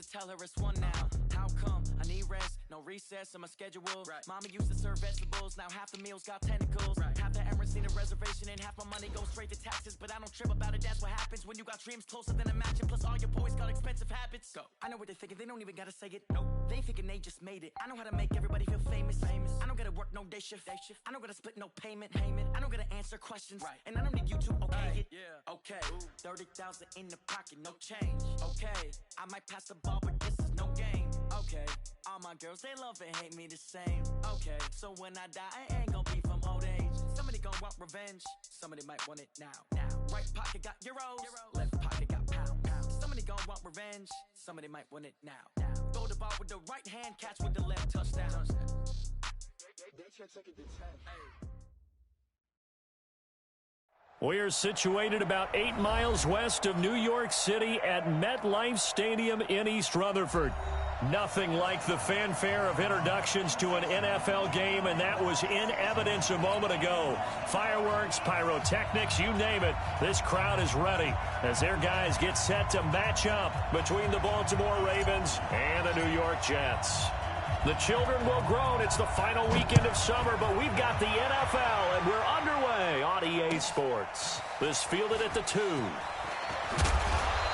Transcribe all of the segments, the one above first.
just tell her it's one now. How come? I need rest, no recess in my schedule. Right. Mama used to serve vegetables, now half the meals got tentacles. Right. Half the errands need a reservation and half my money goes straight to taxes. But I don't trip about it, that's what happens when you got dreams closer than a mansion. Plus all your boys got expensive habits. Go. I know what they're thinking, they don't even gotta say it. Nope. They ain't thinking they just made it. I know how to make everybody feel famous. I don't gotta work no day shift. I don't gotta split no payment. I don't gotta answer questions. Right. And I don't need you to okay it. Yeah. Okay. 30,000 in the pocket, no change. Okay. I might pass the ball, but this is no game. Okay. All my girls, they love and hate me the same. Okay. So when I die, I ain't gonna be from old age. Somebody gon' want revenge. Somebody might want it now. Right pocket got euros. Left pocket got pounds. Somebody gon' want revenge. Somebody might want it now. Throw the ball with the right hand, catch with the left, touchdown. They should take it to 10. We're situated about 8 miles west of New York City at MetLife Stadium in East Rutherford. Nothing like the fanfare of introductions to an NFL game, and that was in evidence a moment ago. Fireworks, pyrotechnics, you name it. This crowd is ready as their guys get set to match up between the Baltimore Ravens and the New York Jets. The children will groan. It's the final weekend of summer, but we've got the NFL, and we're underway on EA Sports. This fielded at the 2.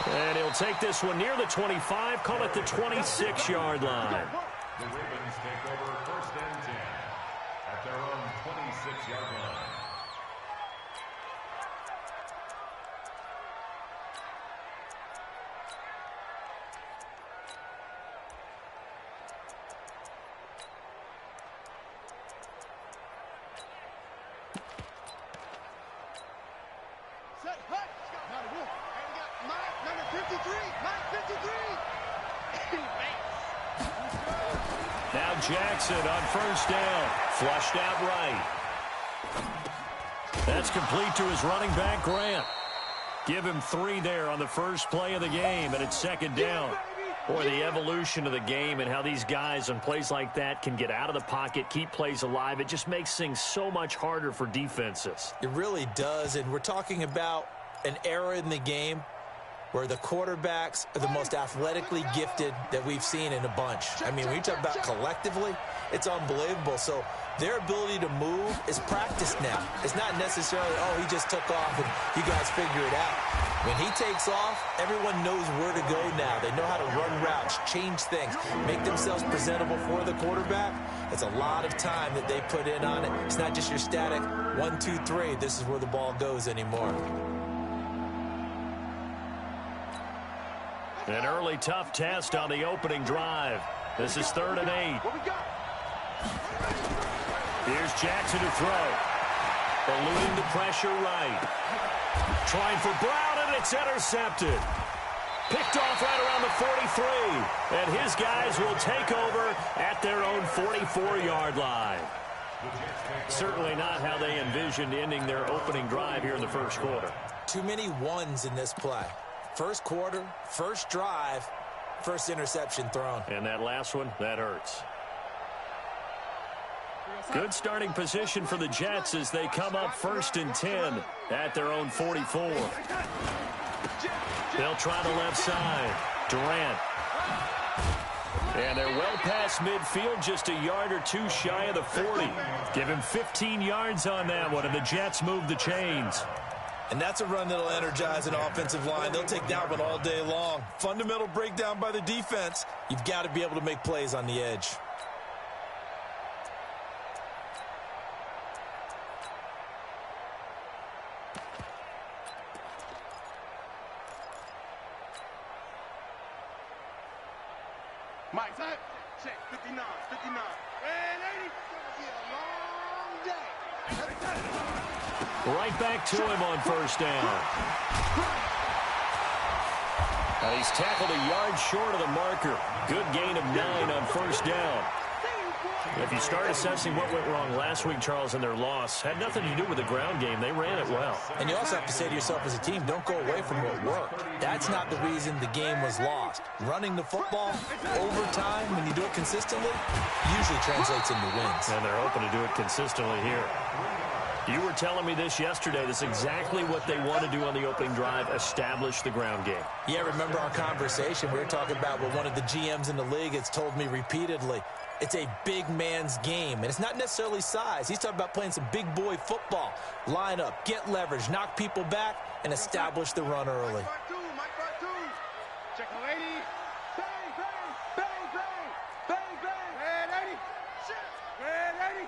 And he'll take this one near the 25, call it the 26-yard line. The Ravens take over 1st and 10 at their own 26-yard line. Now Jackson on 1st down. Flushed out right. That's complete to his running back, Grant. Give him 3 there on the first play of the game, and it's 2nd down. Boy, the evolution of the game and how these guys on plays like that can get out of the pocket, keep plays alive, it just makes things so much harder for defenses. It really does, and we're talking about an era in the game where the quarterbacks are the most athletically gifted that we've seen in a bunch. I mean, when you talk about collectively, it's unbelievable. So their ability to move is practiced now. It's not necessarily, oh, he just took off and you guys figure it out. When he takes off, everyone knows where to go now. They know how to run routes, change things, make themselves presentable for the quarterback. It's a lot of time that they put in on it. It's not just your static 1, 2, 3. This is where the ball goes anymore. An early tough test on the opening drive. This is 3rd and 8. Here's Jackson to throw. Eluding the pressure right. Trying for Brown, and it's intercepted. Picked off right around the 43. And his guys will take over at their own 44-yard line. Certainly not how they envisioned ending their opening drive here in the first quarter. Too many ones in this play. First quarter, first drive, first interception thrown. And that last one, that hurts. Good starting position for the Jets as they come up 1st and 10 at their own 44. They'll try the left side. Durant. And they're well past midfield, just a yard or 2 shy of the 40. Give him 15 yards on that one, and the Jets move the chains. And that's a run that'll energize an offensive line. They'll take that one all day long. Fundamental breakdown by the defense. You've got to be able to make plays on the edge. Mike, time. Check, 59, 59. And 80. It's going to be a long day. Right back to him on 1st down. He's tackled a yard short of the marker. Good gain of 9 on 1st down. If you start assessing what went wrong last week, Charles, in their loss, had nothing to do with the ground game. They ran it well. And you also have to say to yourself as a team, don't go away from what worked. That's not the reason the game was lost. Running the football over time, when you do it consistently, usually translates into wins. And they're hoping to do it consistently here. You were telling me this yesterday. This is exactly what they want to do on the opening drive, establish the ground game. Yeah, remember our conversation? We were talking about what one of the GMs in the league has told me repeatedly. It's a big man's game, and it's not necessarily size. He's talking about playing some big boy football. Line up, get leverage, knock people back, and establish the run early. Check the lady. Bang, bang, bang, bang, bang, bang. Red 80. Red 80.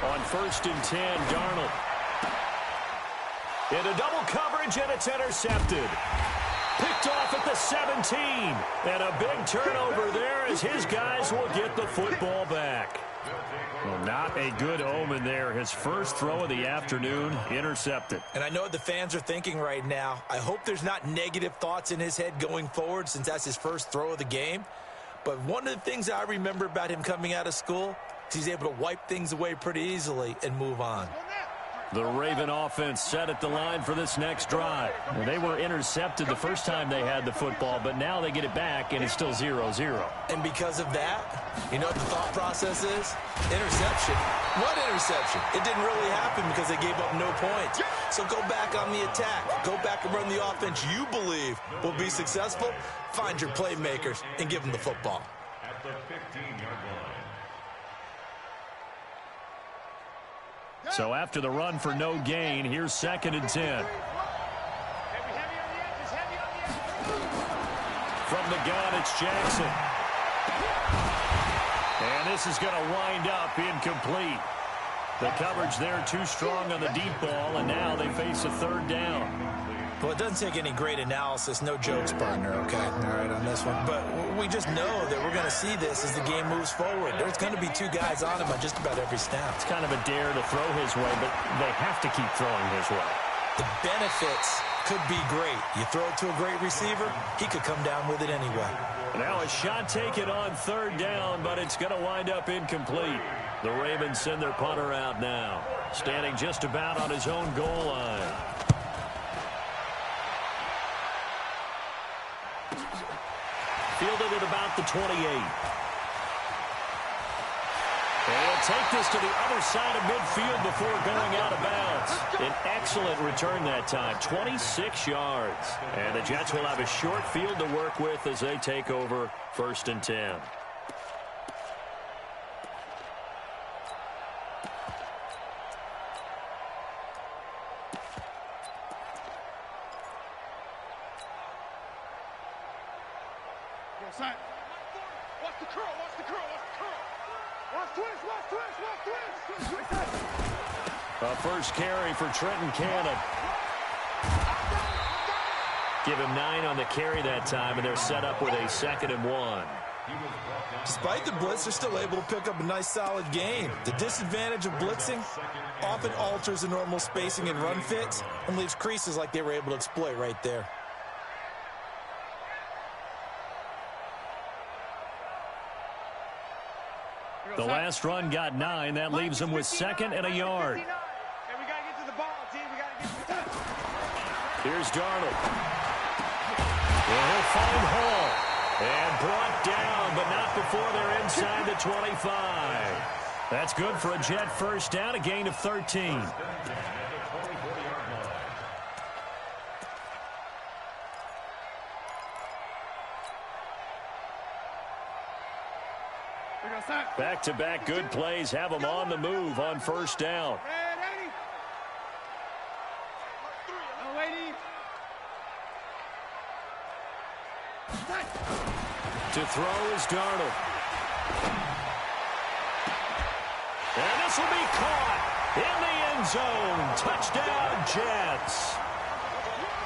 On 1st and 10, Darnold. Into double coverage, and it's intercepted. Picked off at the 17. And a big turnover there as his guys will get the football back. Well, not a good omen there. His first throw of the afternoon, intercepted. And I know what the fans are thinking right now. I hope there's not negative thoughts in his head going forward since that's his first throw of the game. But one of the things I remember about him coming out of school is he's able to wipe things away pretty easily and move on. The Raven offense set at the line for this next drive. Well, they were intercepted the first time they had the football, but now they get it back, and it's still 0-0. And because of that, you know what the thought process is? Interception. What interception? It didn't really happen because they gave up no points. So go back on the attack. Go back and run the offense you believe will be successful. Find your playmakers and give them the football. At the 15-yard line. So after the run for no gain, here's 2nd and 10. From the gun, it's Jackson. And this is going to wind up incomplete. The coverage there too strong on the deep ball, and now they face a 3rd down. Well, it doesn't take any great analysis. No jokes, partner, okay? All right, on this one. But we just know that we're going to see this as the game moves forward. There's going to be 2 guys on him on just about every snap. It's kind of a dare to throw his way, but they have to keep throwing his way. The benefits could be great. You throw it to a great receiver, he could come down with it anyway. Now a shot taken on 3rd down, but it's going to wind up incomplete. The Ravens send their punter out now, standing just about on his own goal line. Fielded at about the 28. They'll take this to the other side of midfield before going out of bounds. An excellent return that time, 26 yards. And the Jets will have a short field to work with as they take over 1st and 10. Watch the curl, watch the curl, watch the curl. Watch twist, watch twist, watch twist. A first carry for Trenton Cannon. Give him 9 on the carry that time, and they're set up with a 2nd and 1. Despite the blitz, they're still able to pick up a nice, solid gain. The disadvantage of blitzing often alters the normal spacing and run fits and leaves creases like they were able to exploit right there. The last run got 9. That leaves them with 2nd and a yard. Hey, we got to get to the ball, team. We got to get to the touch. Here's Darnold. Well, he'll find Hall. And brought down, but not before they're inside the 25. That's good for a Jet first down, a gain of 13. Back-to-back good plays have them on the move on 1st down. To throw is Darnold. And this will be caught in the end zone. Touchdown, Jets.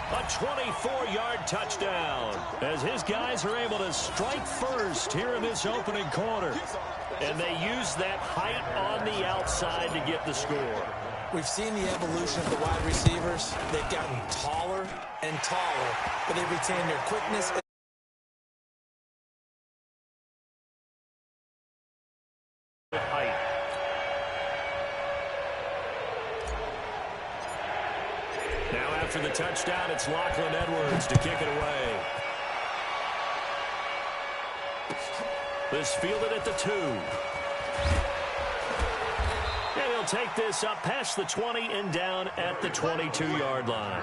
A 24-yard touchdown as his guys are able to strike first here in this opening quarter. And they use that height on the outside to get the score. We've seen the evolution of the wide receivers. They've gotten taller and taller, but they've retained their quickness. Height. Now after the touchdown, it's Lachlan Edwards to kick it away. This fielded at the 2. take this up past the 20 and down at the 22-yard line.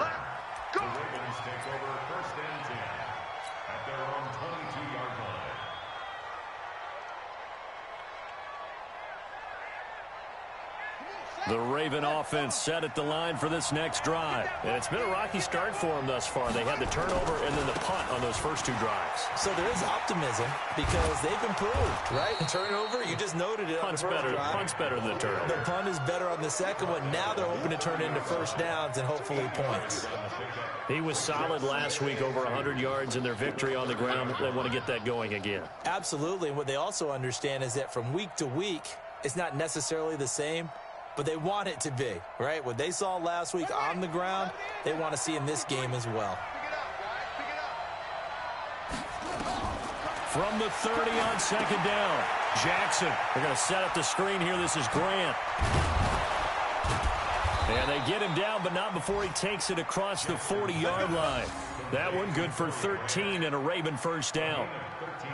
The Ravens take over first and 10 at their own 22-yard line. The Raven offense set at the line for this next drive. And it's been a rocky start for them thus far. They had the turnover and then the punt on those first 2 drives. So there is optimism because they've improved, right? And turnover, you just noted it. Punt's better than the turnover. The punt is better on the second one. Now they're hoping to turn it into first downs and hopefully points. He was solid last week, over 100 yards in their victory on the ground. They want to get that going again. Absolutely. And what they also understand is that from week to week, it's not necessarily the same, but they want it to be, right? What they saw last week on the ground, they want to see in this game as well. From the 30 on second down, Jackson. They're going to set up the screen here. This is Grant. And they get him down, but not before he takes it across the 40-yard line. That one good for 13 and a Raven first down.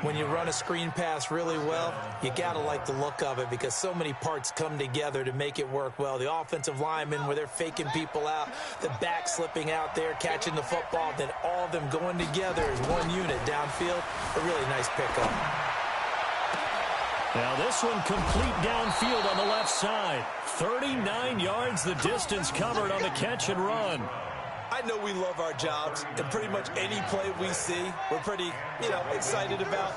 When you run a screen pass really well, you got to like the look of it because so many parts come together to make it work well. The offensive linemen, where they're faking people out, the back slipping out there, catching the football, then all of them going together as one unit downfield. A really nice pickup. Now this one complete downfield on the left side. 39 yards the distance covered on the catch and run. I know we love our jobs, and pretty much any play we see, we're pretty, excited about.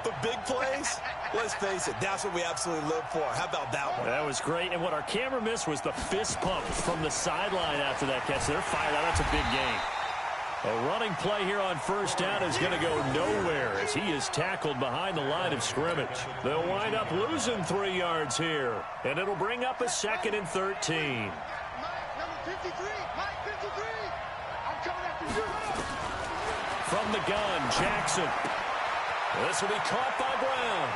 But big plays, let's face it, that's what we absolutely live for. How about that one? That was great, and what our camera missed was the fist pump from the sideline after that catch. They're fired out. That's a big game. A running play here on first down is going to go nowhere as he is tackled behind the line of scrimmage. They'll wind up losing 3 yards here, and it'll bring up a 2nd and 13. From the gun, Jackson. This will be caught by Brown.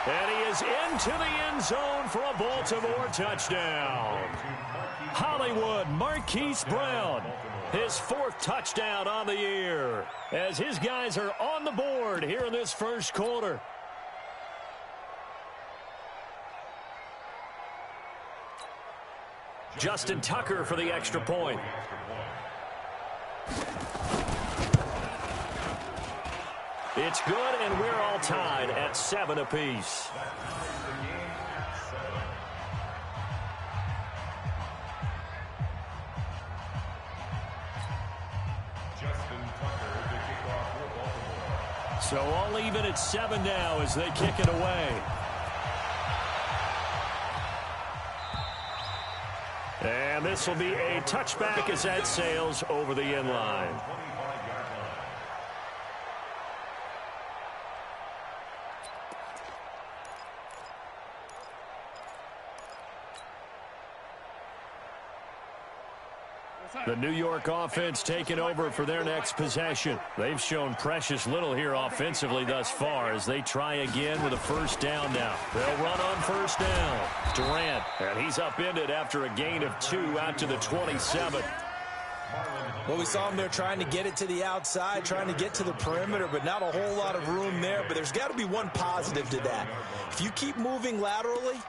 And he is into the end zone for a Baltimore touchdown. Hollywood Marquise Brown, his 4th touchdown on the year, as his guys are on the board here in this first quarter. Justin Tucker for the extra point. It's good, and we're all tied at 7 apiece. So all even at 7 now as they kick it away. And this will be a touchback as that sails over the end line. The New York offense taking over for their next possession. They've shown precious little here offensively thus far as they try again with a first down now. They'll run on first down. Durant, and he's upended after a gain of 2 out to the 27. Well, we saw him there trying to get it to the outside, trying to get to the perimeter, but not a whole lot of room there. But there's got to be one positive to that. If you keep moving laterally,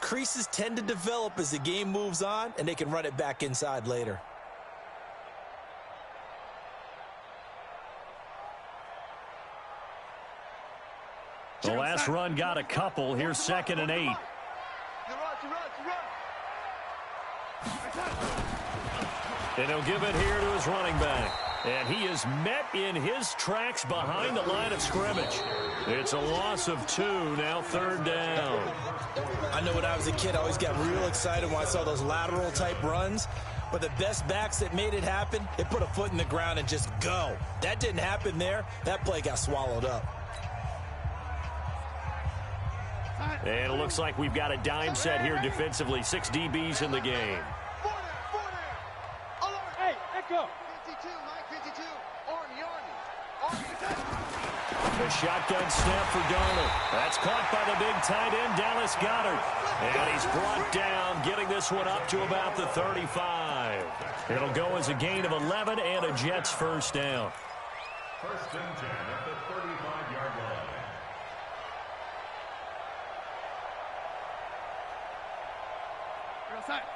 creases tend to develop as the game moves on, and they can run it back inside later. The last run got a couple. Here's 2nd and 8. And he'll give it here to his running back. And he is met in his tracks behind the line of scrimmage. It's a loss of 2, now 3rd down. I know when I was a kid, I always got real excited when I saw those lateral type runs. But the best backs that made it happen, they put a foot in the ground and just go. That didn't happen there. That play got swallowed up. And it looks like we've got a dime set here defensively. 6 DBs in the game. Hey, echo. The shotgun snap for Darnold. That's caught by the big tight end, Dallas Goedert. And he's brought down, getting this one up to about the 35. It'll go as a gain of 11 and a Jets first down. First and 10 at the 35-yard line.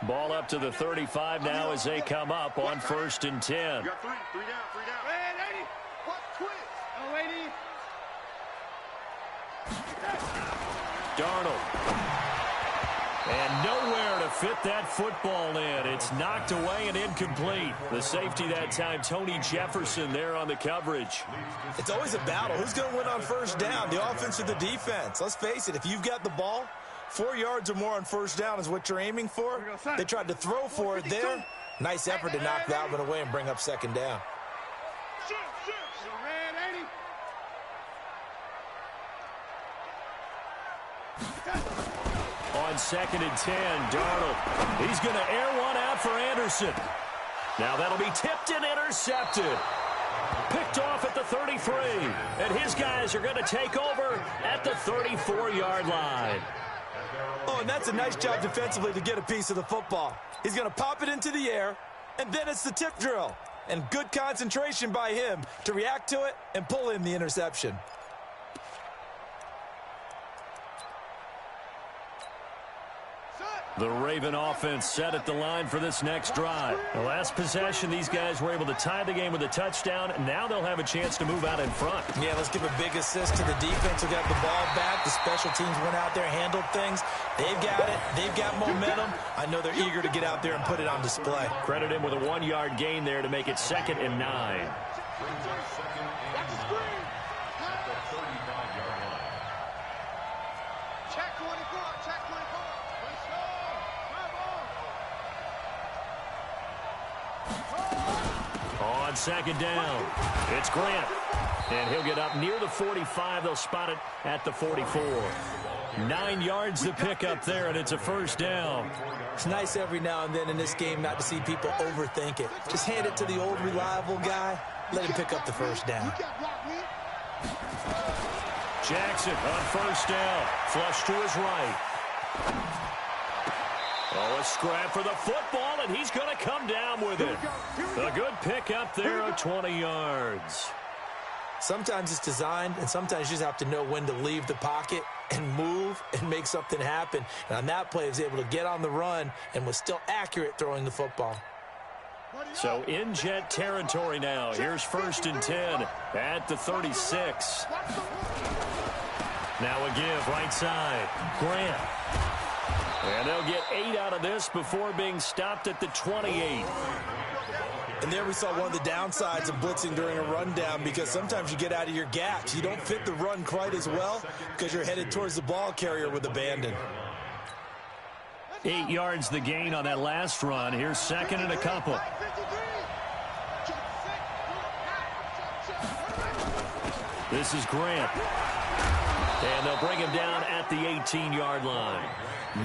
Ball up to the 35 now as they come up on 1st and 10. You got three down, three down. Red 80. What? Twist. Oh, 80. Darnold. And nowhere to fit that football in. It's knocked away and incomplete. The safety that time, Tony Jefferson, there on the coverage. It's always a battle. Who's going to win on 1st down, the offense or the defense? Let's face it, if you've got the ball, 4 yards or more on 1st down is what you're aiming for. They tried to throw for it there. Nice effort to knock that one away and bring up 2nd down. On 2nd and 10, Darnold. He's going to air one out for Anderson. Now that'll be tipped and intercepted. Picked off at the 33. And his guys are going to take over at the 34-yard line. Oh, and that's a nice job defensively to get a piece of the football. He's going to pop it into the air, and then it's the tip drill. And good concentration by him to react to it and pull in the interception. The Raven offense set at the line for this next drive. The last possession, these guys were able to tie the game with a touchdown, and now they'll have a chance to move out in front. Yeah, let's give a big assist to the defense who got the ball back. The special teams went out there, handled things. They've got it. They've got momentum. I know they're eager to get out there and put it on display. Credit him with a 1-yard gain there to make it 2nd and 9. Check 24, check 24. Let's go. On 2nd down, it's Grant. And he'll get up near the 45. They'll spot it at the 44. 9 yards to pick up there, and it's a 1st down. It's nice every now and then in this game not to see people overthink it. Just hand it to the old reliable guy. Let him pick up the 1st down. Jackson on 1st down. Flush to his right. Oh, a scrap for the football, and he's going to come down with it. A good pick up there of 20 yards. Sometimes it's designed, and sometimes you just have to know when to leave the pocket and move and make something happen. And on that play, he was able to get on the run and was still accurate throwing the football. So in Jet territory now. Here's 1st and 10 at the 36. Now a give right side. Grant. And they'll get 8 out of this before being stopped at the 28. And there we saw one of the downsides of blitzing during a rundown, because sometimes you get out of your gaps. You don't fit the run quite as well because you're headed towards the ball carrier with abandon. 8 yards the gain on that last run. Here's 2nd and a couple. This is Grant. And they'll bring him down at the 18-yard line.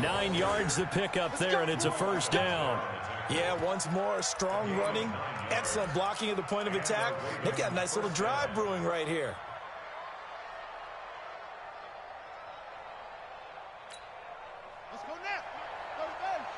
9 yards to pick up there, and it's a 1st down. Yeah, once more, strong running, excellent blocking at the point of attack. They've got a nice little drive brewing right here. Let's go now. Go to base.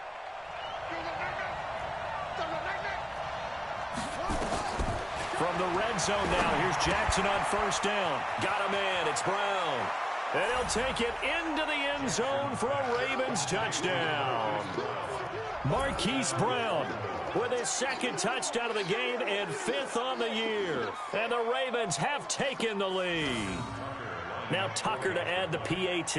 From the red zone now, here's Jackson on 1st down. Got him in. It's Brown. And he'll take it into the end zone for a Ravens touchdown. Marquise Brown with his 2nd touchdown of the game and 5th on the year. And the Ravens have taken the lead. Now Tucker to add the PAT.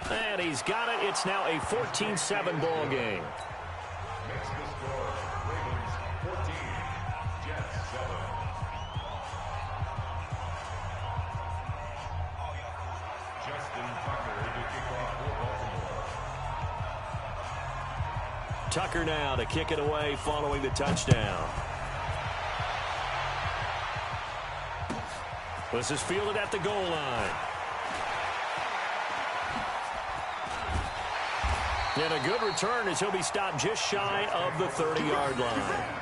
And he's got it. It's now a 14-7 ball game. Tucker now to kick it away following the touchdown. This is fielded at the goal line. And a good return as he'll be stopped just shy of the 30-yard line.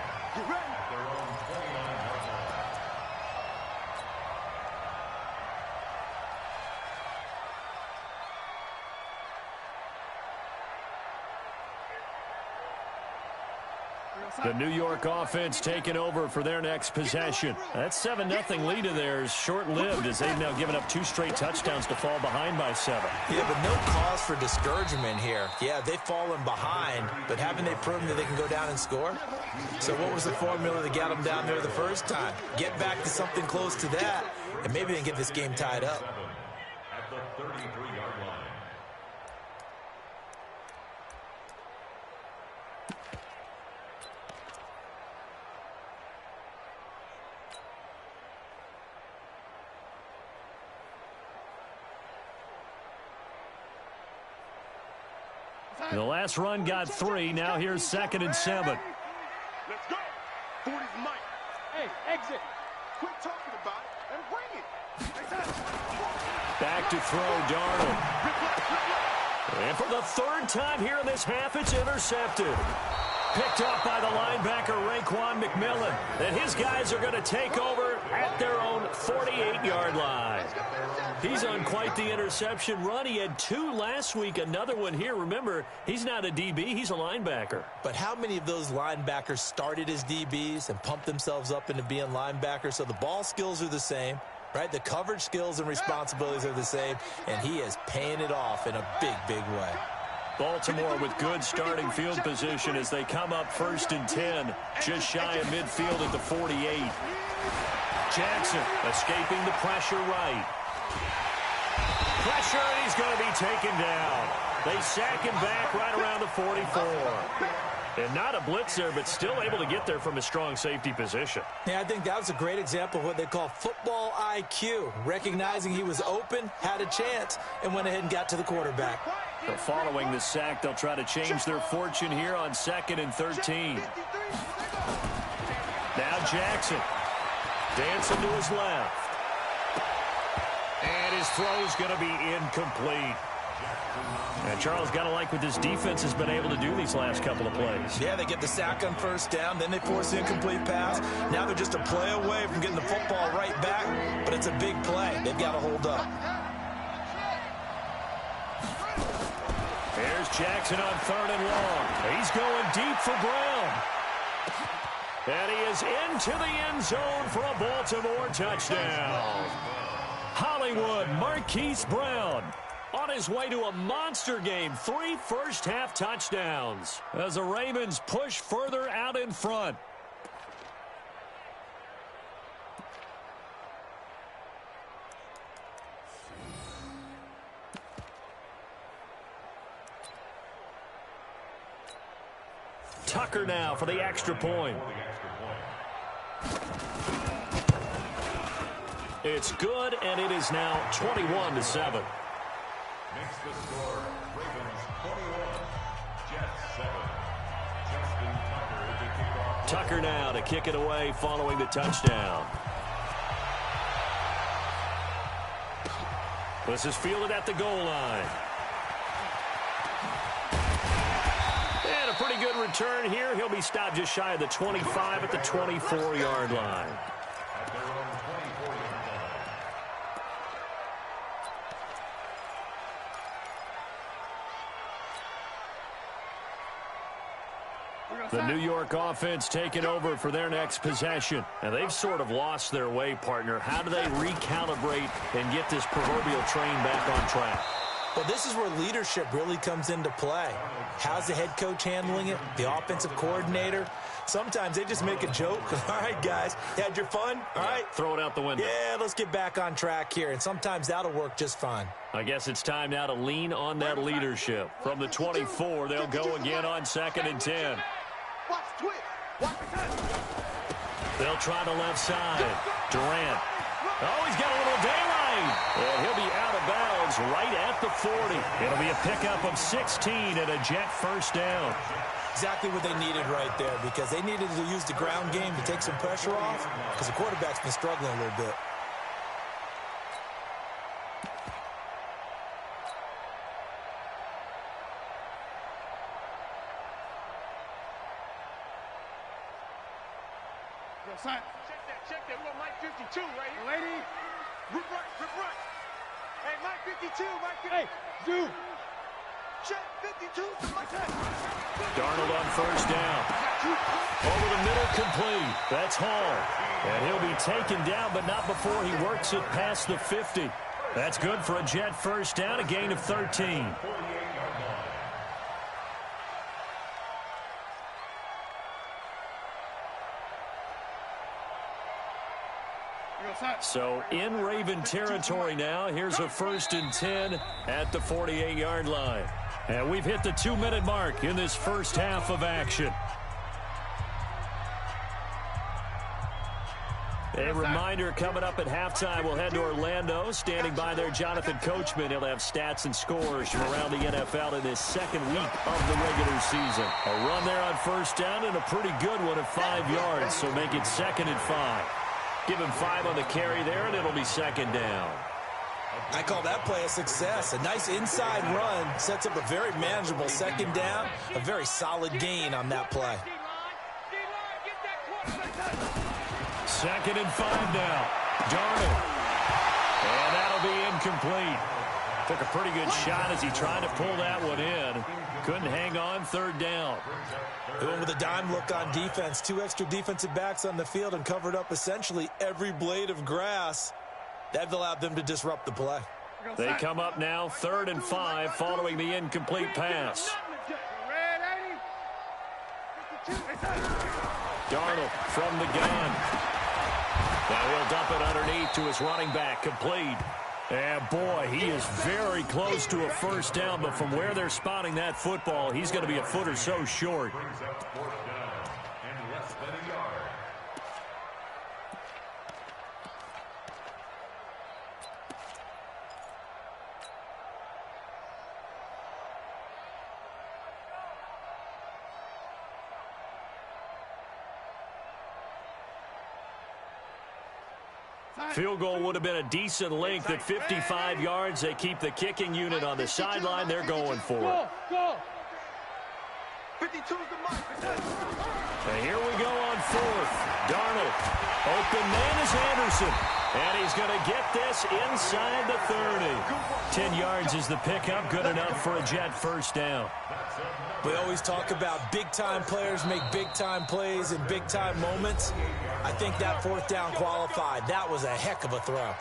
The New York offense taking over for their next possession. That 7-0 lead of theirs short-lived as they've now given up 2 straight touchdowns to fall behind by 7. Yeah, but no cause for discouragement here. Yeah, they've fallen behind, but haven't they proven that they can go down and score? So what was the formula that got them down there the first time? Get back to something close to that, and maybe they can get this game tied up. At the 33-yard line. The last run got 3. Now here's 2nd and 7. Let's go. 40's Mike. Hey, exit. Quit talking about it and bring it. Back to throw, Darnold. And for the 3rd time here in this half, it's intercepted. Picked up by the linebacker, Raekwon McMillan. And his guys are going to take over at their own 48-yard line. He's on quite the interception run. He had 2 last week, another one here. Remember, he's not a DB, he's a linebacker. But how many of those linebackers started as DBs and pumped themselves up into being linebackers? So the ball skills are the same, right? The coverage skills and responsibilities are the same, and he is paying it off in a big, big way. Baltimore with good starting field position as they come up 1st and 10, just shy of midfield at the 48. Jackson escaping the pressure right. Pressure, and he's going to be taken down. They sack him back right around the 44. And not a blitzer, but still able to get there from a strong safety position. Yeah, I think that was a great example of what they call football IQ. Recognizing he was open, had a chance, and went ahead and got to the quarterback. So following the sack, they'll try to change their fortune here on 2nd and 13. Now Jackson. Dancing to his left. And his throw's going to be incomplete. And Charles, got to like what this defense has been able to do these last couple of plays. Yeah, they get the sack on 1st down, then they force the incomplete pass. Now they're just a play away from getting the football right back, but it's a big play. They've got to hold up. There's Jackson on 3rd and long. He's going deep for Brown. And he is into the end zone for a Baltimore touchdown. Hollywood Marquise Brown on his way to a monster game. 3 first-half touchdowns as the Ravens push further out in front. Tucker now for the extra point. It's good, and it is now 21-7. Makes the score Ravens 21, Jets 7. Justin Tucker to kick off. Tucker now to kick it away following the touchdown. This is fielded at the goal line. And a pretty good return here. He'll be stopped just shy of the 25 at the 24-yard line. At their own 24-yard line. The New York offense taking over for their next possession. And they've sort of lost their way, partner. How do they recalibrate and get this proverbial train back on track? Well, this is where leadership really comes into play. How's the head coach handling it? The offensive coordinator? Sometimes they just make a joke. All right, guys, you had your fun? All right. Throw it out the window. Yeah, let's get back on track here. And sometimes that'll work just fine. I guess it's time now to lean on that leadership. From the 24, they'll go again on 2nd and 10. Watch twitch. Watch They'll try the left side. Durant. Oh, he's got a little daylight. And he'll be out of bounds right at the 40. It'll be a pickup of 16 and a Jet first down. Exactly what they needed right there, because they needed to use the ground game to take some pressure off, because the quarterback's been struggling a little bit. Check that. We got Mike 52 right here. Lady. Rip right. Hey, Mike 52, Mike 52. Hey, dude. Check 52 to Mike. Darnold on first down. Over the middle, complete. That's Hall. And he'll be taken down, but not before he works it past the 50. That's good for a Jet first down, a gain of 13. So in Raven territory now. Here's a 1st and 10 at the 48-yard line. And we've hit the 2-minute mark in this first half of action. A reminder, coming up at halftime, we'll head to Orlando. Standing by there, Jonathan Coachman. He'll have stats and scores from around the NFL in his second week of the regular season. A run there on 1st down and a pretty good one at 5 yards, so make it 2nd and 5. Give him 5 on the carry there, and it'll be 2nd down. I call that play a success. A nice inside run sets up a very manageable 2nd down. A very solid gain on that play. 2nd and 5 now. Darnold. And that'll be incomplete. Took a pretty good shot as he tried to pull that one in. Couldn't hang on. 3rd down. They went with a dime look on defense. 2 extra defensive backs on the field and covered up essentially every blade of grass. That allowed them to disrupt the play. They come up now 3rd and 5 following the incomplete pass. Darnold from the gun. Now he'll dump it underneath to his running back. Complete. And boy, he is very close to a 1st down, but from where they're spotting that football, he's going to be a foot or so short. Brings up 4th down and less than a yard. Field goal would have been a decent length at 55 yards. They keep the kicking unit on the sideline. They're going for it. Go. 52's the mark. And here we go on 4th. Darnold. Open man is Anderson. And he's going to get this inside the 30. 10 yards is the pickup. Good enough for a Jet 1st down. We always talk about big-time players make big-time plays in big-time moments. I think that 4th down qualified. That was a heck of a throw.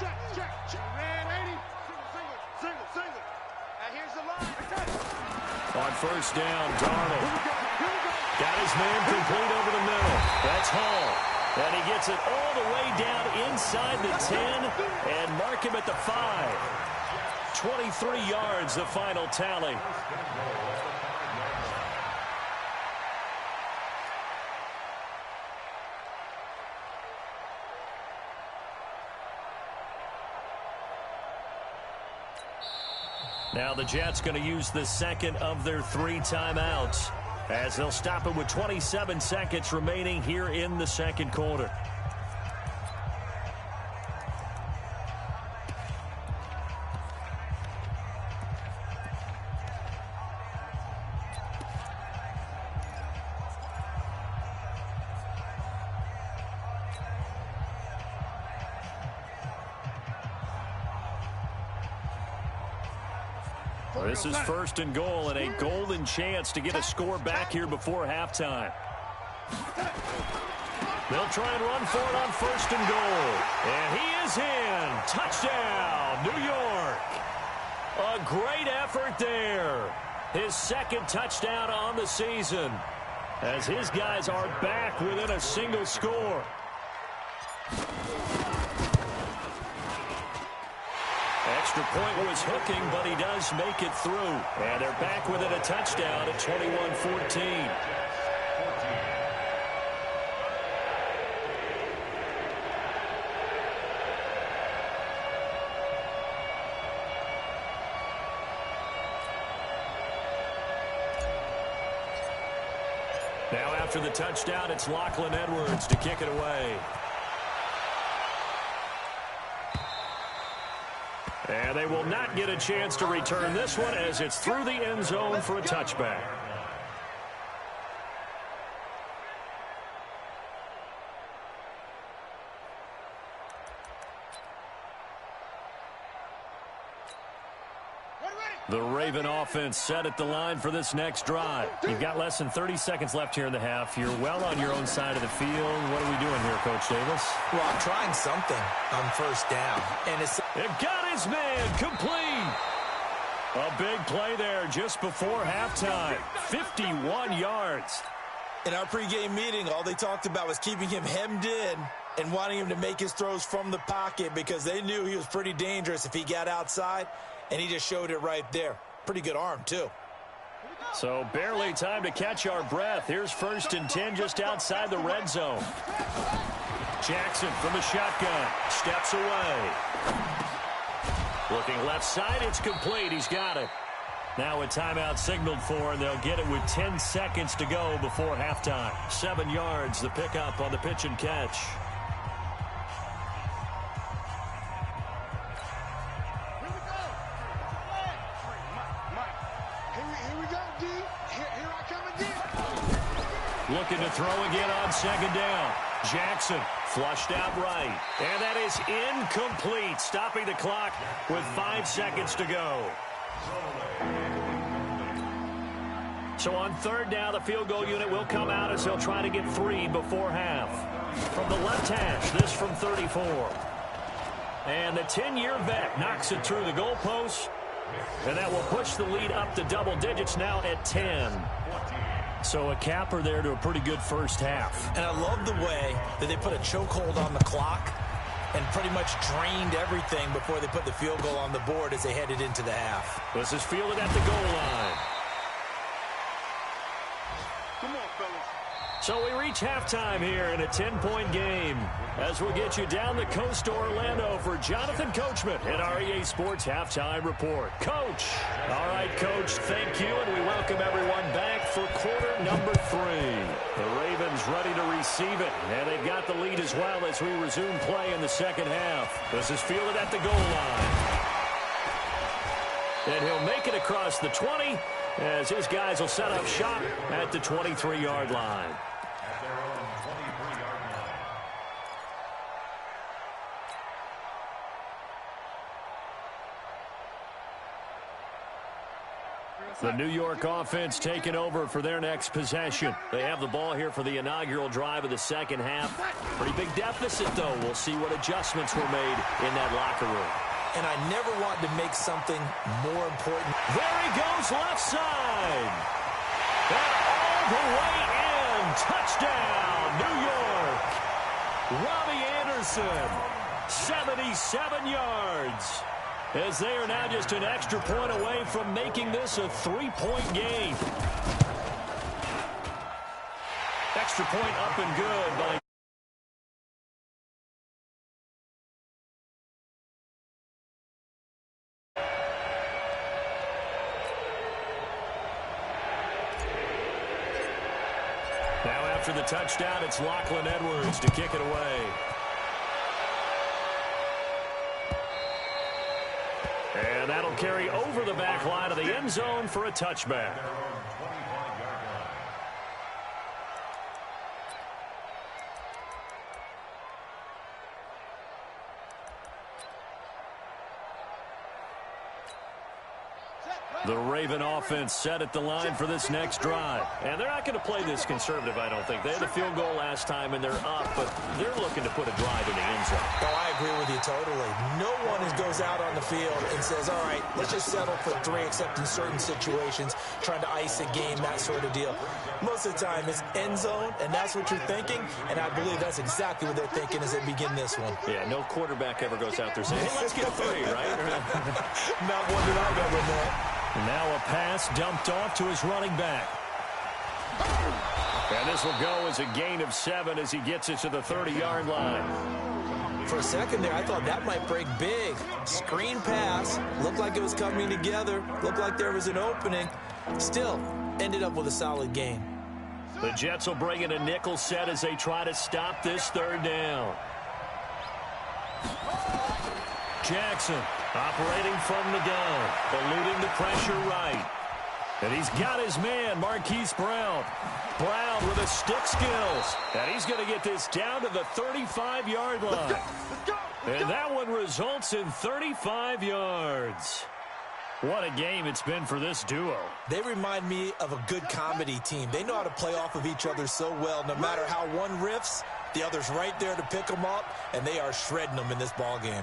Check. Red 80. Single. And here's the line. On 1st down, Darnold. Got his man complete over the middle. That's Hall. And he gets it all the way down inside the 10 and mark him at the 5. 23 yards, the final tally. Now the Jets going to use the 2nd of their 3 timeouts as they'll stop it with 27 seconds remaining here in the 2nd quarter. This is 1st and goal and a golden chance to get a score back here before halftime. They'll try and run for it on 1st and goal. And he is in. Touchdown, New York. A great effort there. His 2nd touchdown on the season as his guys are back within a single score. Extra point was hooking, but he does make it through. And they're back within a touchdown at 21-14. Now after the touchdown, it's Lachlan Edwards to kick it away. And they will not get a chance to return this one as it's through the end zone for a touchback. The Raven offense set at the line for this next drive. You've got less than 30 seconds left here in the half. You're well on your own side of the field. What are we doing here, Coach Davis? Well, I'm trying something on first down. And It got his man complete. A big play there just before halftime. 51 yards. In our pregame meeting, all they talked about was keeping him hemmed in and wanting him to make his throws from the pocket because they knew he was pretty dangerous if he got outside. And he just showed it right there. Pretty good arm, too. So barely time to catch our breath. Here's 1st and 10 just outside the red zone. Jackson from the shotgun. Steps away. Looking left side. It's complete. He's got it. Now a timeout signaled for, and they'll get it with 10 seconds to go before halftime. 7 yards, the pickup on the pitch and catch. Looking to throw again on 2nd down. Jackson flushed out right. And that is incomplete. Stopping the clock with 5 seconds to go. So on 3rd down, the field goal unit will come out as they'll try to get 3 before half. From the left hash, this from 34. And the 10-year vet knocks it through the goalpost. And that will push the lead up to double digits now at 10. So a capper there to a pretty good first half. And I love the way that they put a chokehold on the clock and pretty much drained everything before they put the field goal on the board as they headed into the half. This is fielded at the goal line. Come on, fellas. So we reach halftime here in a 10-point game as we'll get you down the coast to Orlando for Jonathan Coachman at our EA Sports Halftime Report. Coach. All right, Coach, thank you, and we welcome everyone back for quarter number 3. The Ravens ready to receive it, and they've got the lead as well as we resume play in the second half. This is fielded at the goal line. And he'll make it across the 20 as his guys will set up shop at the 23-yard line. At their own 23-yard line. The New York offense taking over for their next possession. They have the ball here for the inaugural drive of the second half. Pretty big deficit, though. We'll see what adjustments were made in that locker room. And I never want to make something more important. There he goes left side. And all the way in. Touchdown, New York. Robbie Anderson, 77 yards. As they are now just an extra point away from making this a 3-point game. Extra point up and good by now after the touchdown, it's Lachlan Edwards to kick it away. And that'll carry over the back line of the end zone for a touchback. The Raven offense set at the line for this next drive. And they're not going to play this conservative, I don't think. They had a field goal last time, and they're up, but they're looking to put a drive in the end zone. Oh, I agree with you totally. No one goes out on the field and says, all right, let's just settle for 3, except in certain situations, trying to ice a game, that sort of deal. Most of the time, it's end zone, and that's what you're thinking, and I believe that's exactly what they're thinking as they begin this one. Yeah, no quarterback ever goes out there saying, hey, let's get 3, right? Not one that I've ever met. Now a pass dumped off to his running back. And this will go as a gain of 7 as he gets it to the 30-yard line. For a second there, I thought that might break big. Screen pass. Looked like it was coming together. Looked like there was an opening. Still, ended up with a solid gain. The Jets will bring in a nickel set as they try to stop this 3rd down. Jackson operating from the gun, eluding the pressure right. And he's got his man, Marquise Brown. Brown with the stick skills. And he's going to get this down to the 35-yard line. And that one results in 35 yards. What a game it's been for this duo. They remind me of a good comedy team. They know how to play off of each other so well. No matter how one riffs, the other's right there to pick them up, and they are shredding them in this ball game.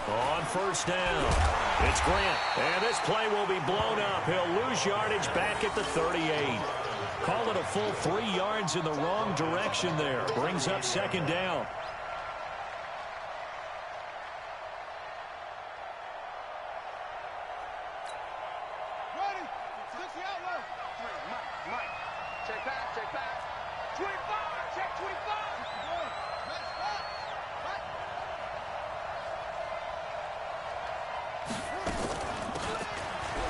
On first down, it's Grant, and this play will be blown up. He'll lose yardage back at the 38. Call it a full 3 yards in the wrong direction there. Brings up second down.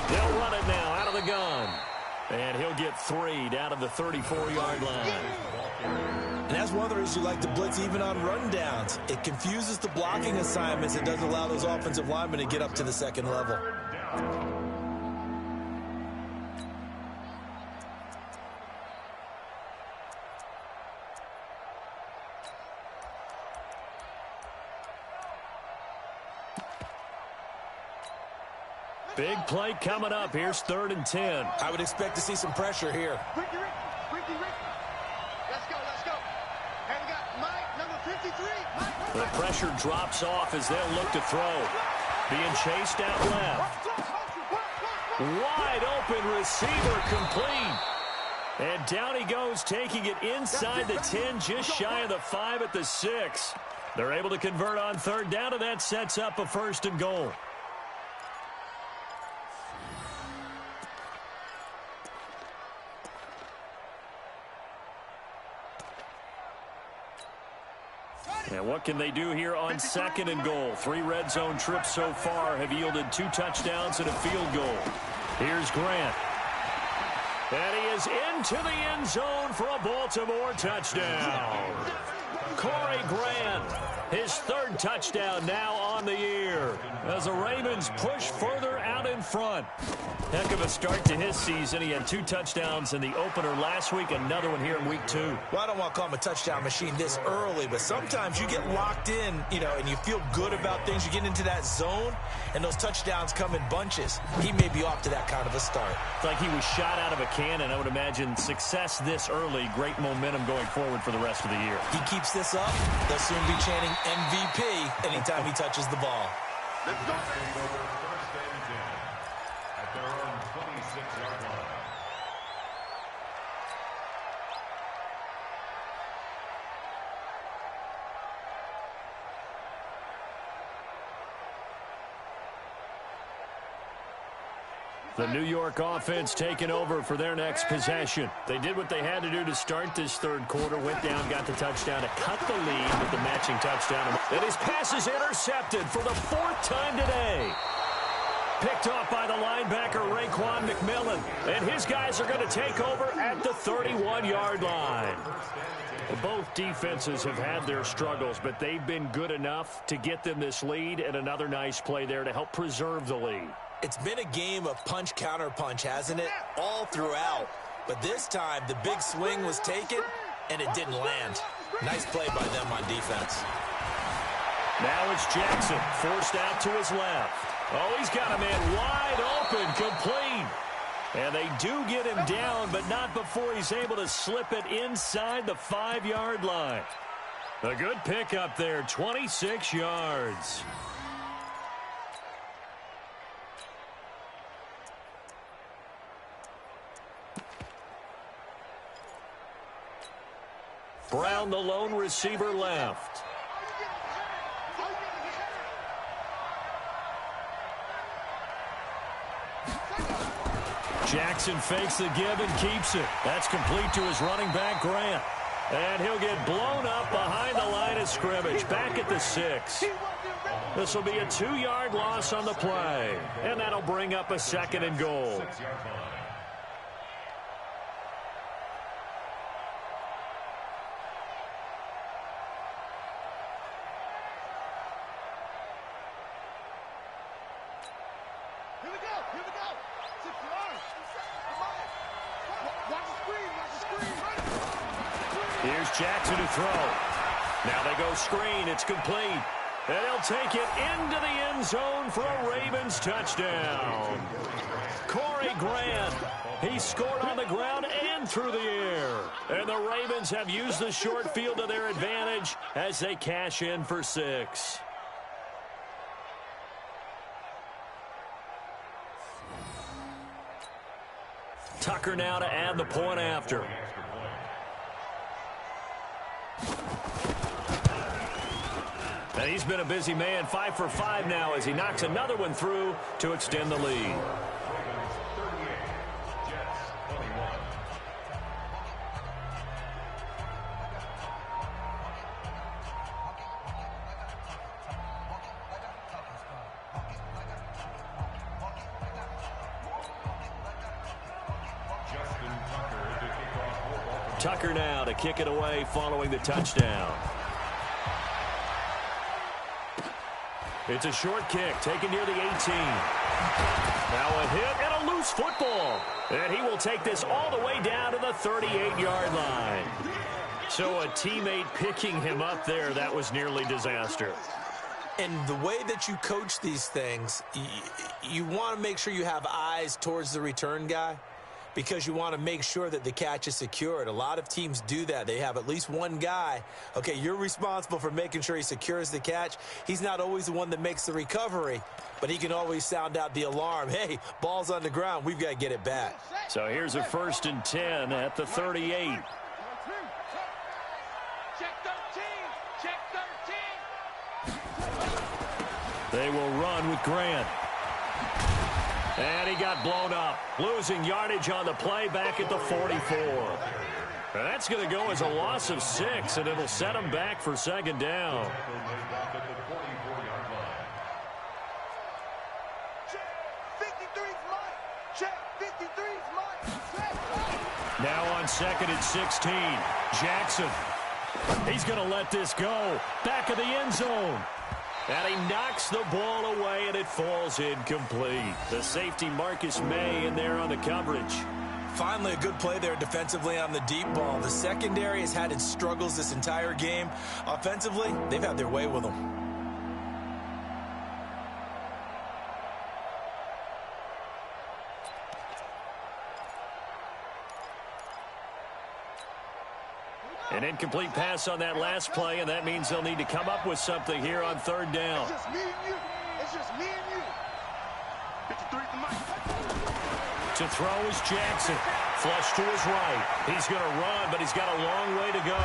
They'll run it now out of the gun. And he'll get 3 down to the 34-yard line. And that's one of the reasons you like to blitz even on rundowns. It confuses the blocking assignments. It doesn't allow those offensive linemen to get up to the second level. Big play coming up. Here's 3rd and 10. I would expect to see some pressure here. Ricky. Let's go. And we got Mike, number 53. Mike. The pressure drops off as they'll look to throw. Being chased out left. Wide open receiver complete. And down he goes, taking it inside the 10, just shy of the 5 at the 6. They're able to convert on 3rd down, and that sets up a 1st and goal. And what can they do here on 2nd and goal? 3 red zone trips so far have yielded 2 touchdowns and a field goal. Here's Grant. And he is into the end zone for a Baltimore touchdown. Corey Grant, his 3rd touchdown now on the year, as the Ravens push further out in front. Heck of a start to his season. He had 2 touchdowns in the opener last week, another one here in week 2. Well, I don't want to call him a touchdown machine this early, but sometimes you get locked in, and you feel good about things. You get into that zone, and those touchdowns come in bunches. He may be off to that kind of a start. It's like he was shot out of a cannon. I would imagine success this early, great momentum going forward for the rest of the year. He keeps this up, they'll soon be chanting MVP anytime he touches the ball. Let's go. First and 10 at their own 26-yard line. The New York offense taking over for their next possession. They did what they had to do to start this 3rd quarter. Went down, got the touchdown to cut the lead with the matching touchdown. And his pass is intercepted for the 4th time today. Picked off by the linebacker, Raekwon McMillan. And his guys are going to take over at the 31-yard line. Both defenses have had their struggles, but they've been good enough to get them this lead, and another nice play there to help preserve the lead. It's been a game of punch-counter-punch, hasn't it? All throughout. But this time, the big swing was taken, and it didn't land. Nice play by them on defense. Now it's Jackson, forced out to his left. Oh, he's got a man wide open, complete. And they do get him down, but not before he's able to slip it inside the 5-yard line. A good pickup there, 26 yards. Brown, the lone receiver, left. Jackson fakes the give and keeps it. That's complete to his running back, Grant. And he'll get blown up behind the line of scrimmage, back at the 6. This will be a 2-yard loss on the play. And that'll bring up a 2nd and goal. Watch the screen. Here's Jackson to throw. Now they go screen. It's complete. And he'll take it into the end zone for a Ravens touchdown. Corey Grant, he scored on the ground and through the air. And the Ravens have used the short field to their advantage as they cash in for 6. Tucker now to add the point after. And he's been a busy man, 5 for 5 now as he knocks another one through to extend the lead. Tucker now to kick it away following the touchdown. It's a short kick taken near the 18. Now a hit and a loose football. And he will take this all the way down to the 38-yard line. So a teammate picking him up there, that was nearly disaster. And the way that you coach these things, you want to make sure you have eyes towards the return guy, because you want to make sure that the catch is secured. A lot of teams do that. They have at least one guy. Okay, you're responsible for making sure he secures the catch. He's not always the one that makes the recovery, but he can always sound out the alarm. Hey, ball's on the ground. We've got to get it back. So here's a 1st and 10 at the 38. Check 13. Check 13. They will run with Grant. And he got blown up, losing yardage on the play back at the 44. And that's going to go as a loss of 6, and it'll set him back for 2nd down. Now on 2nd and 16, Jackson. He's going to let this go. Back of the end zone. And he knocks the ball away, and it falls incomplete. The safety, Marcus May, in there on the coverage. Finally, a good play there defensively on the deep ball. The secondary has had its struggles this entire game. Offensively, they've had their way with them. An incomplete pass on that last play, and that means they'll need to come up with something here on 3rd down. It's just me and you. It's just me and you. 53 to Mike. To throw is Jackson. Flush to his right. He's going to run, but he's got a long way to go.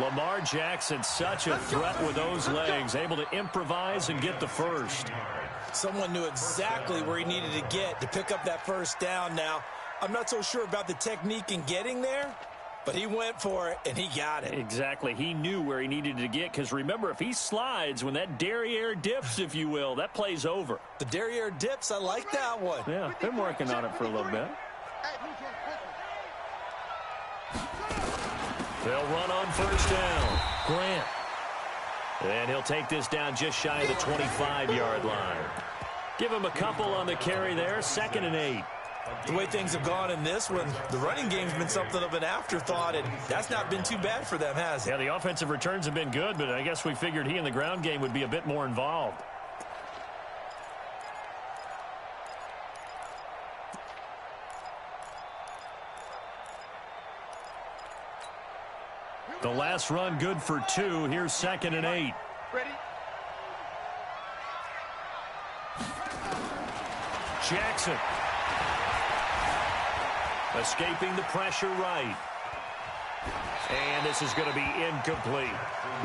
Lamar Jackson, such a threat with those legs, able to improvise and get the first. Someone knew exactly where he needed to get to pick up that 1st down. Now, I'm not so sure about the technique in getting there, but he went for it, and he got it. Exactly. He knew where he needed to get, because remember, if he slides, when that derriere dips, if you will, that play's over. The derriere dips, I like that one. Yeah, been working on it for a little bit. They'll run on 1st down. Grant. And he'll take this down just shy of the 25-yard line. Give him a couple on the carry there, 2nd and 8. The way things have gone in this one, the running game's been something of an afterthought, and that's not been too bad for them, has it? Yeah, the offensive returns have been good, but I guess we figured he in the ground game would be a bit more involved. The last run good for 2. Here's 2nd and 8. Ready? Jackson. Escaping the pressure right. And this is going to be incomplete.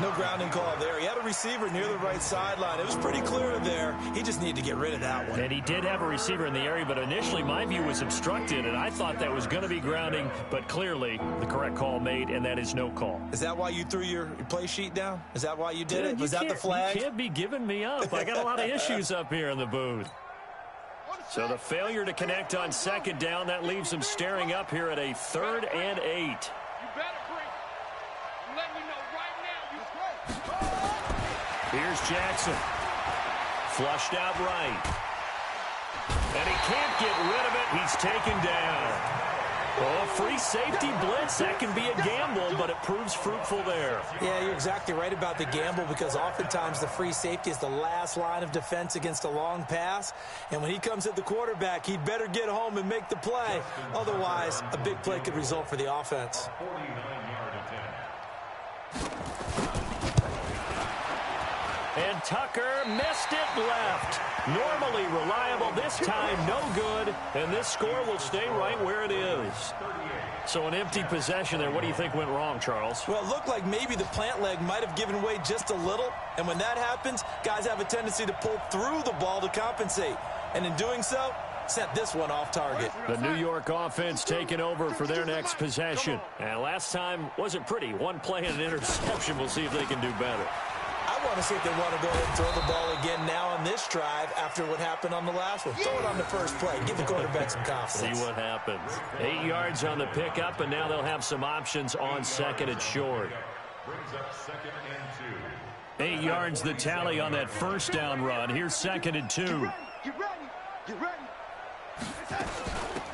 No grounding call there. He had a receiver near the right sideline. It was pretty clear there. He just needed to get rid of that one. And he did have a receiver in the area, but initially my view was obstructed, and I thought that was going to be grounding, but clearly the correct call made, and that is no call. Is that why you threw your play sheet down? Is that why you did it? Was that the flag? You can't be giving me up. I got a lot of issues up here in the booth. So the failure to connect on 2nd down, that leaves him staring up here at a 3rd and 8. You better bring. I'm letting you know right now. Here's Jackson. Flushed out right. And he can't get rid of it. He's taken down. Oh, free safety blitz. That can be a gamble, but it proves fruitful there. Yeah, you're exactly right about the gamble because oftentimes the free safety is the last line of defense against a long pass. And when he comes at the quarterback, he'd better get home and make the play. Otherwise, a big play could result for the offense. 49-yard attempt. And Tucker missed it left. Normally reliable, this time no good. And this score will stay right where it is. So an empty possession there. What do you think went wrong, Charles? Well, it looked like maybe the plant leg might have given way just a little. And when that happens, guys have a tendency to pull through the ball to compensate. And in doing so, sent this one off target. The New York offense taking over for their next possession. And last time wasn't pretty. One play and an interception. We'll see if they can do better. I want to see if they want to go ahead and throw the ball again now on this drive after what happened on the last one. Throw it on the first play. Give the quarterback some confidence. See what happens. 8 yards on the pickup, and now they'll have some options on second and short. Brings up 2nd and 2. 8 yards the tally on that first down run. Here's 2nd and 2. Get ready. Get ready.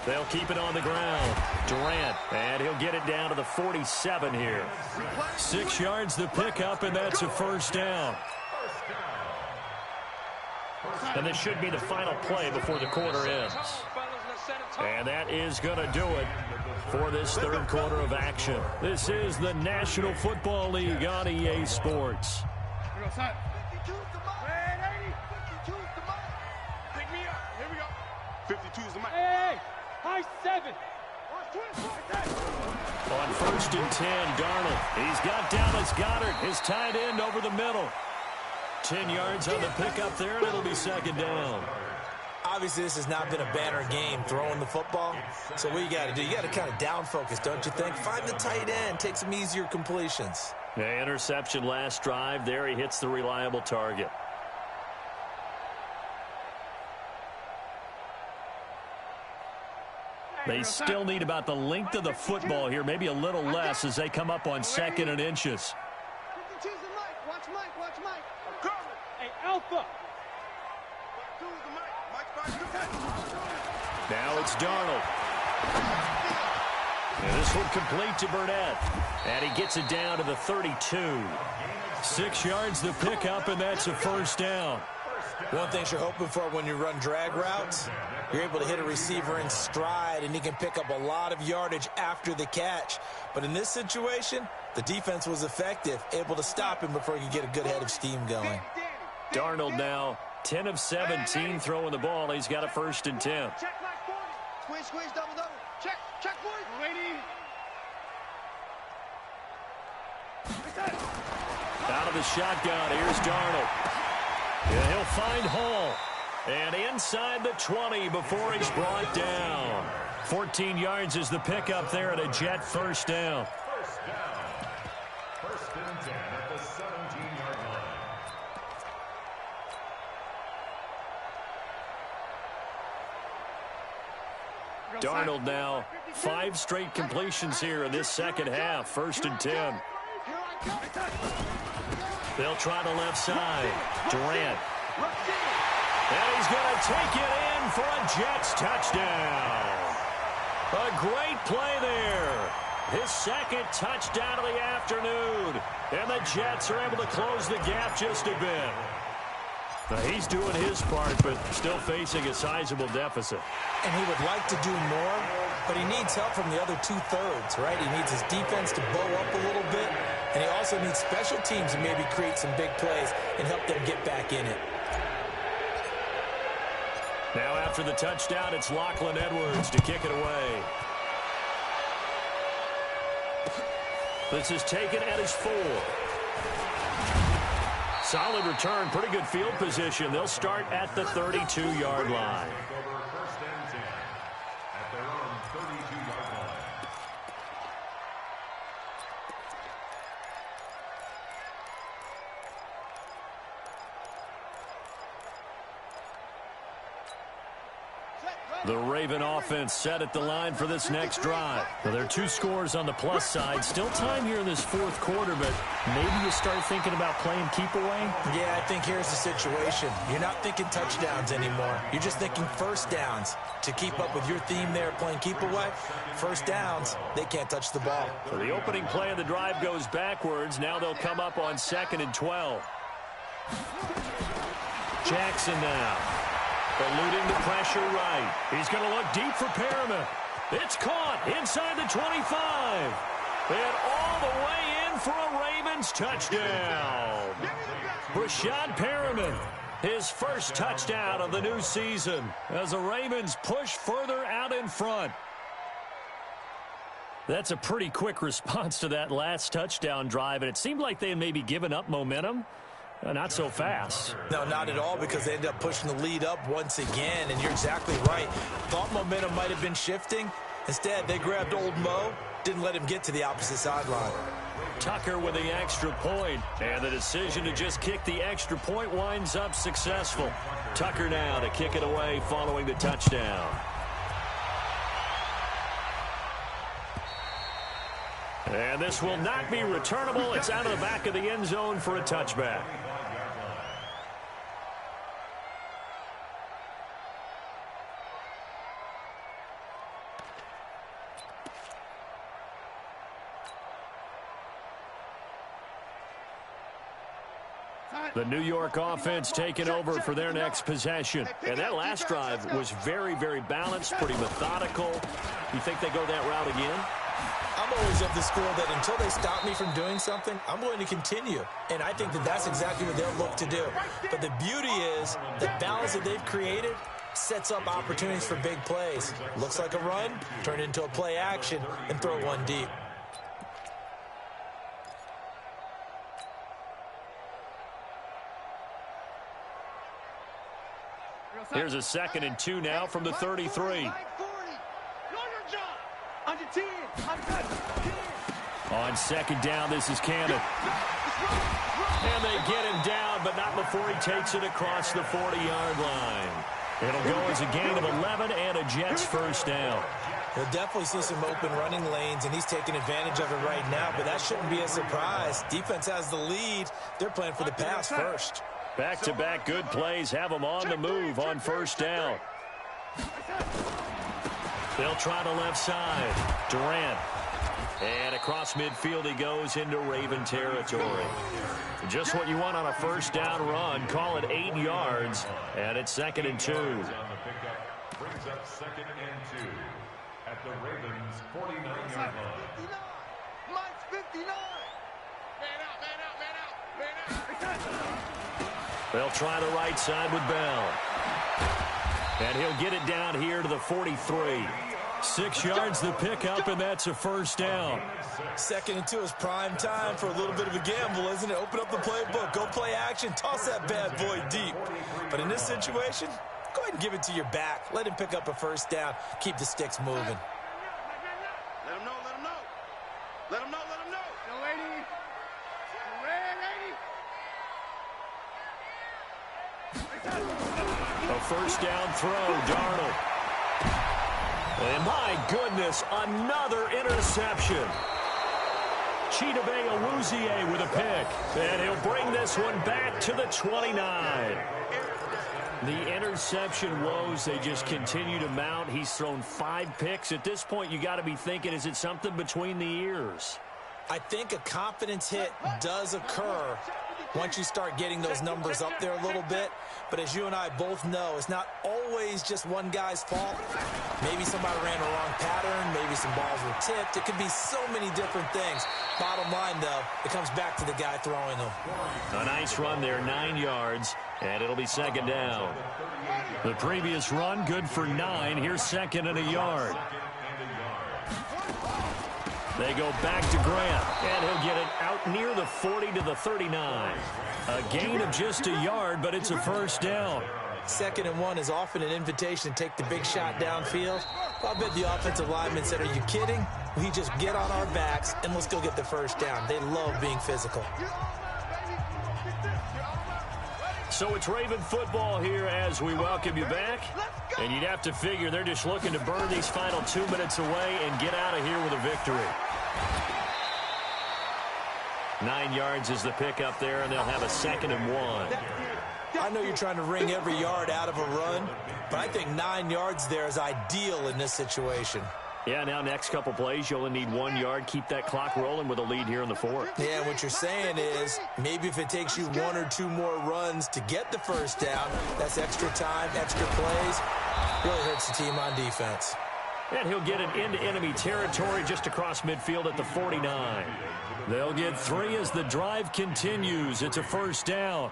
They'll keep it on the ground. Durant, and he'll get it down to the 47 here. 6 yards the pickup, and that's a first down. And this should be the final play before the quarter ends. And that is going to do it for this third quarter of action. This is the National Football League on EA Sports. Pick me up. Here we go. 52 is the mic. Hey, high 7. On 1st and 10, Darnold. He's got Dallas Goedert, his tight end, over the middle. 10 yards on the pickup there, and it'll be 2nd down. Obviously, this has not been a banner game throwing the football. So what you got to do, you got to kind of down focus, don't you think? Find the tight end, take some easier completions. Yeah, interception last drive. There he hits the reliable target. They still need about the length of the football here, maybe a little less as they come up on 2nd and inches. Watch Mike. I'm coming. Hey, Alpha. Now it's Darnold. And this one complete to Burnett. And he gets it down to the 32. 6 yards the pickup, and that's a first down. One thing you're hoping for when you run drag routes, you're able to hit a receiver in stride, and he can pick up a lot of yardage after the catch. But in this situation, the defense was effective, able to stop him before he could get a good head of steam going. Darnold now 10 of 17 throwing the ball. He's got a 1st and 10. Check like 40. Squeeze, double. Check 40. Lady. Out of the shotgun, here's Darnold. Yeah, he'll find Hall. And inside the 20 before he's brought down. 14 yards is the pickup there at a Jet first down. First down. 1st and 10 at the 17-yard line. Darnold now 5 straight completions here in this second half. 1st and 10. They'll try the left side. Durant. And he's going to take it in for a Jets touchdown. A great play there. His 2nd touchdown of the afternoon. And the Jets are able to close the gap just a bit. Now, he's doing his part, but still facing a sizable deficit. And he would like to do more, but he needs help from the other 2/3, right? He needs his defense to bow up a little bit, and he also needs special teams to maybe create some big plays and help them get back in it. Now after the touchdown, it's Lachlan Edwards to kick it away. This is taken at his 4. Solid return, pretty good field position. They'll start at the 32-yard line. Take over 1st and 10 at their own 32-yard line. The Raven offense set at the line for this next drive. Now, there are 2 scores on the plus side. Still time here in this 4th quarter, but maybe you start thinking about playing keep away? Yeah, I think here's the situation. You're not thinking touchdowns anymore. You're just thinking first downs. To keep up with your theme there, playing keep away, first downs, they can't touch the ball. So the opening play of the drive goes backwards. Now they'll come up on 2nd and 12. Jackson now. Eluding the pressure right. He's going to look deep for Perriman. It's caught inside the 25. And all the way in for a Ravens touchdown. Rashad Perriman, his first touchdown of the new season as the Ravens push further out in front. That's a pretty quick response to that last touchdown drive, and it seemed like they had maybe given up momentum. Not so fast. No, not at all, because they ended up pushing the lead up once again, and you're exactly right. Thought momentum might have been shifting. Instead, they grabbed old Mo, didn't let him get to the opposite sideline. Tucker with the extra point, and the decision to just kick the extra point winds up successful. Tucker now to kick it away following the touchdown. And this will not be returnable. It's out of the back of the end zone for a touchback. The New York offense taking over for their next possession. And that last drive was very, very balanced, pretty methodical. You think they go that route again? I'm always of the school that until they stop me from doing something, I'm going to continue. And I think that that's exactly what they'll look to do. But the beauty is the balance that they've created sets up opportunities for big plays. Looks like a run, turn it into a play action, and throw one deep. Here's a 2nd and 2 now from the 33. On 2nd down, this is Cannon. And they get him down, but not before he takes it across the 40-yard line. It'll go as a gain of 11 and a Jets first down. We'll definitely see some open running lanes, and he's taking advantage of it right now, but that shouldn't be a surprise. Defense has the lead. They're playing for the pass first. Back-to-back good plays have them on the move on first down. They'll try the left side. Durant. And across midfield he goes into Raven territory. Just what you want on a first down run. Call it 8 yards. And it's 2nd and 2. Brings up 2nd and 2 at the Ravens' 49-yard line. Mine's 59. Man out, man out, man out, man out. They'll try the right side with Bell. And he'll get it down here to the 43. 6 yards the pickup, and that's a first down. 2nd and 2 is prime time for a little bit of a gamble, isn't it? Open up the playbook, go play action, toss that bad boy deep. But in this situation, go ahead and give it to your back. Let him pick up a first down. Keep the sticks moving. Let him know, let him know. Let him know, let him know. Yo, lady. A first down throw, Darnold. And my goodness, another interception. Chidobe Awuzie with a pick. And he'll bring this one back to the 29. The interception woes, they just continue to mount. He's thrown 5 picks. At this point, you got to be thinking, is it something between the ears? I think a confidence hit does occur once you start getting those numbers up there a little bit. But as you and I both know, it's not always just one guy's fault. Maybe somebody ran a wrong pattern. Maybe some balls were tipped. It could be so many different things. Bottom line, though, it comes back to the guy throwing them. A nice run there, 9 yards, and it'll be 2nd down. The previous run, good for 9. Here's 2nd and a yard. They go back to Grant, and he'll get it out near the 40 to the 39. A gain of just a yard, but it's a first down. 2nd and 1 is often an invitation to take the big shot downfield. I bet the offensive lineman said, are you kidding? We just get on our backs, and let's go get the first down. They love being physical. So it's Raven football here as we welcome you back. Let's go! And you'd have to figure they're just looking to burn these final 2 minutes away and get out of here with a victory. 9 yards is the pickup there, and they'll have a 2nd and 1. I know you're trying to wring every yard out of a run, but I think 9 yards there is ideal in this situation. Yeah, now next couple plays, you only need 1 yard. Keep that clock rolling with a lead here in the 4th. Yeah, what you're saying is maybe if it takes you 1 or 2 more runs to get the first down, that's extra time, extra plays, really hurts the team on defense. And he'll get it into enemy territory just across midfield at the 49. They'll get 3 as the drive continues. It's a first down.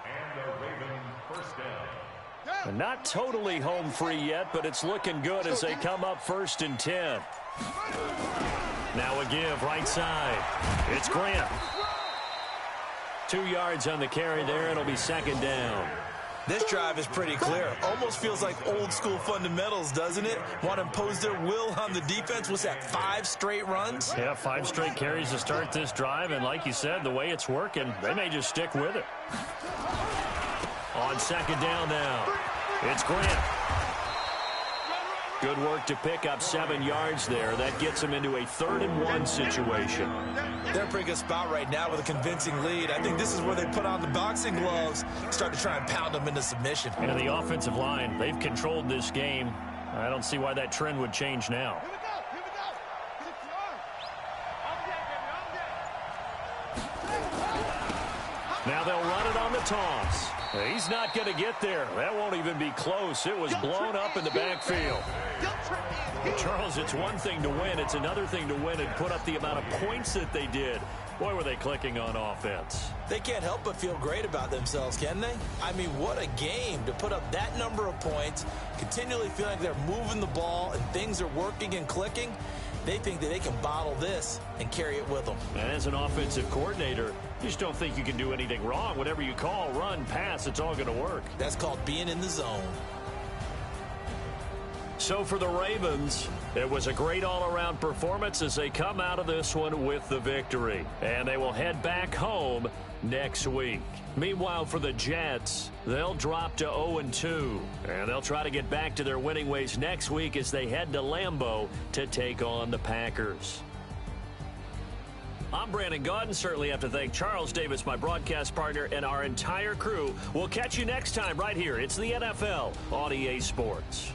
And not totally home free yet, but it's looking good as they come up 1st and 10. Now a give right side. It's Grant. 2 yards on the carry there. It'll be 2nd down. This drive is pretty clear. Almost feels like old school fundamentals, doesn't it? Want to impose their will on the defense. What's that, 5 straight runs? Yeah, 5 straight carries to start this drive. And like you said, the way it's working, they may just stick with it. On 2nd down now, it's Grant. Good work to pick up 7 yards there. That gets them into a 3rd and 1 situation. They're in a pretty good spot right now with a convincing lead. I think this is where they put on the boxing gloves, start to try and pound them into submission. And the offensive line, they've controlled this game. I don't see why that trend would change now. Now they'll run it on the toss. He's not going to get there. That won't even be close. It was blown up in the backfield. Charles, it's one thing to win. It's another thing to win and put up the amount of points that they did. Boy, were they clicking on offense. They can't help but feel great about themselves, can they? I mean, what a game to put up that number of points, continually feeling like they're moving the ball and things are working and clicking. They think that they can bottle this and carry it with them. And as an offensive coordinator, you just don't think you can do anything wrong. Whatever you call, run, pass, it's all going to work. That's called being in the zone. So for the Ravens, it was a great all-around performance as they come out of this one with the victory. And they will head back home next week. Meanwhile, for the Jets, they'll drop to 0-2. And they'll try to get back to their winning ways next week as they head to Lambeau to take on the Packers. I'm Brandon Gaudin. Certainly have to thank Charles Davis, my broadcast partner, and our entire crew. We'll catch you next time right here. It's the NFL on EA Sports.